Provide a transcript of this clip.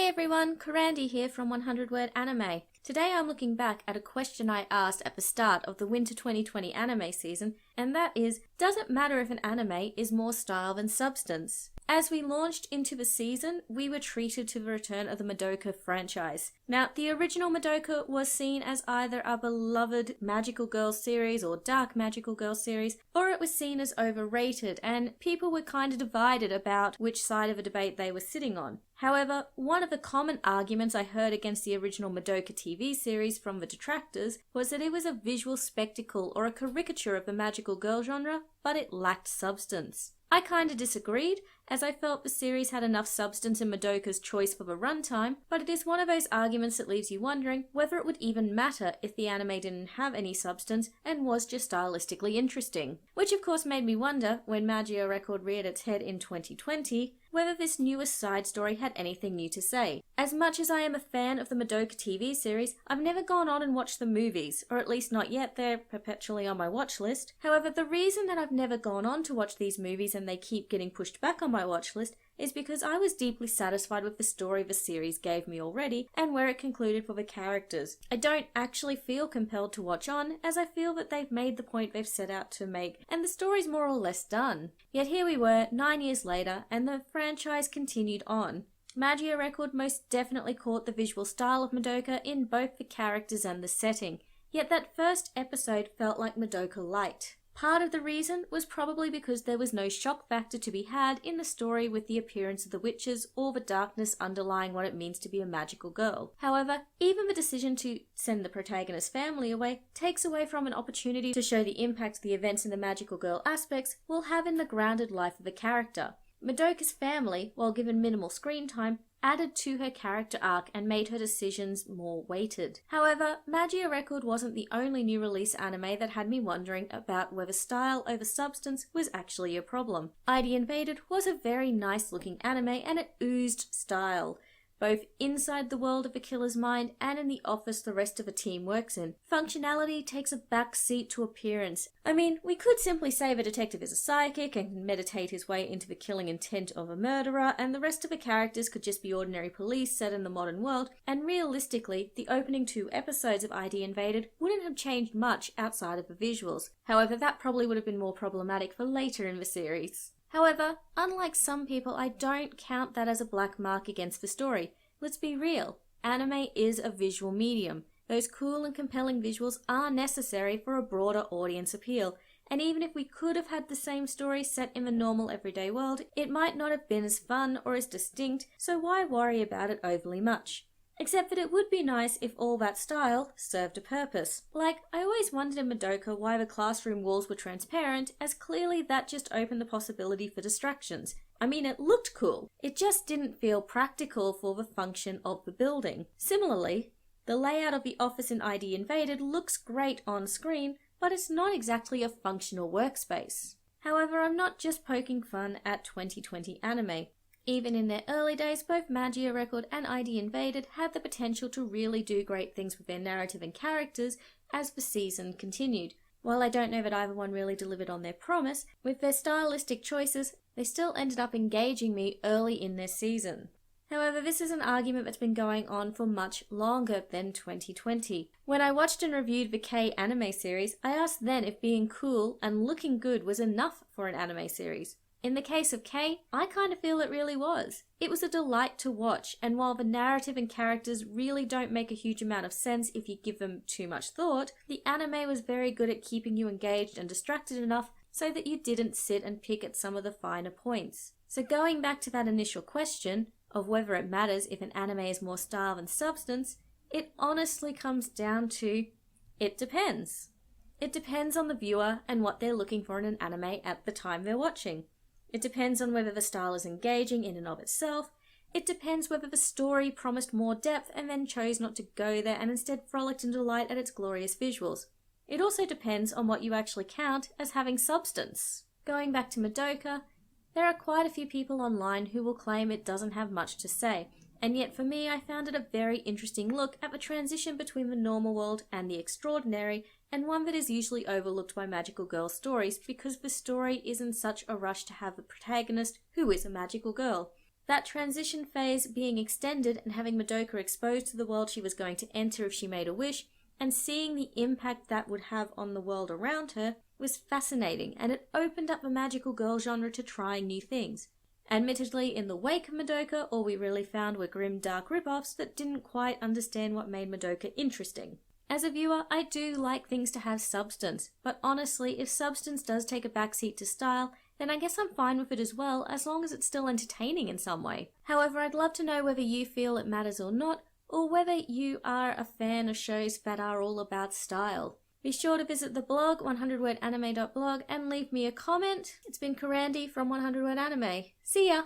Hey everyone, Karandi here from 100 Word Anime. Today I'm looking back at a question I asked at the start of the Winter 2020 anime season, and that is, does it matter if an anime is more style than substance? As we launched into the season, we were treated to the return of the Madoka franchise. Now, the original Madoka was seen as either a beloved magical girl series or dark magical girl series, or it was seen as overrated, and people were kind of divided about which side of a debate they were sitting on. However, one of the common arguments I heard against the original Madoka TV series from the detractors was that it was a visual spectacle or a caricature of the magical girl genre, but it lacked substance. I kinda disagreed, as I felt the series had enough substance in Madoka's choice for the runtime, but it is one of those arguments that leaves you wondering whether it would even matter if the anime didn't have any substance and was just stylistically interesting. Which of course made me wonder, when Magia Record reared its head in 2020, whether this newest side story had anything new to say. As much as I am a fan of the Madoka TV series, I've never gone on and watched the movies, or at least not yet, they're perpetually on my watch list. However, the reason that I've never gone on to watch these movies and they keep getting pushed back on my watch list is because I was deeply satisfied with the story the series gave me already and where it concluded for the characters. I don't actually feel compelled to watch on, as I feel that they've made the point they've set out to make and the story's more or less done. Yet here we were, 9 years later, and the franchise continued on. Magia Record most definitely caught the visual style of Madoka in both the characters and the setting, yet that first episode felt like Madoka light. Part of the reason was probably because there was no shock factor to be had in the story with the appearance of the witches or the darkness underlying what it means to be a magical girl. However, even the decision to send the protagonist's family away takes away from an opportunity to show the impact the events in the magical girl aspects will have in the grounded life of the character. Madoka's family, while given minimal screen time, added to her character arc and made her decisions more weighted. However, Magia Record wasn't the only new release anime that had me wondering about whether style over substance was actually a problem. ID Invaded was a very nice looking anime and it oozed style, both inside the world of the killer's mind and in the office the rest of the team works in. Functionality takes a back seat to appearance. I mean, we could simply say the detective is a psychic and can meditate his way into the killing intent of a murderer, and the rest of the characters could just be ordinary police set in the modern world, and realistically, the opening 2 episodes of ID Invaded wouldn't have changed much outside of the visuals. However, that probably would have been more problematic for later in the series. However, unlike some people, I don't count that as a black mark against the story. Let's be real, anime is a visual medium. Those cool and compelling visuals are necessary for a broader audience appeal, and even if we could have had the same story set in the normal everyday world, it might not have been as fun or as distinct, so why worry about it overly much? Except that it would be nice if all that style served a purpose. Like, I always wondered in Madoka why the classroom walls were transparent, as clearly that just opened the possibility for distractions. I mean, it looked cool. It just didn't feel practical for the function of the building. Similarly, the layout of the office in ID Invaded looks great on screen, but it's not exactly a functional workspace. However, I'm not just poking fun at 2020 anime. Even in their early days, both Magia Record and ID Invaded had the potential to really do great things with their narrative and characters as the season continued. While I don't know that either one really delivered on their promise, with their stylistic choices, they still ended up engaging me early in their season. However, this is an argument that's been going on for much longer than 2020. When I watched and reviewed the K anime series, I asked then if being cool and looking good was enough for an anime series. In the case of K, I kind of feel it really was. It was a delight to watch, and while the narrative and characters really don't make a huge amount of sense if you give them too much thought, the anime was very good at keeping you engaged and distracted enough so that you didn't sit and pick at some of the finer points. So going back to that initial question of whether it matters if an anime is more style than substance, it honestly comes down to, it depends. It depends on the viewer and what they're looking for in an anime at the time they're watching. It depends on whether the style is engaging in and of itself. It depends whether the story promised more depth and then chose not to go there and instead frolicked in delight at its glorious visuals. It also depends on what you actually count as having substance. Going back to Madoka, there are quite a few people online who will claim it doesn't have much to say, and yet for me I found it a very interesting look at the transition between the normal world and the extraordinary, and one that is usually overlooked by magical girl stories because the story is in such a rush to have the protagonist who is a magical girl. That transition phase being extended and having Madoka exposed to the world she was going to enter if she made a wish, and seeing the impact that would have on the world around her was fascinating, and it opened up the magical girl genre to trying new things. Admittedly, in the wake of Madoka, all we really found were grim, dark rip-offs that didn't quite understand what made Madoka interesting. As a viewer, I do like things to have substance, but honestly, if substance does take a backseat to style, then I guess I'm fine with it as well, as long as it's still entertaining in some way. However, I'd love to know whether you feel it matters or not, or whether you are a fan of shows that are all about style. Be sure to visit the blog, 100wordAnime.blog, and leave me a comment. It's been Karandi from 100wordAnime. See ya!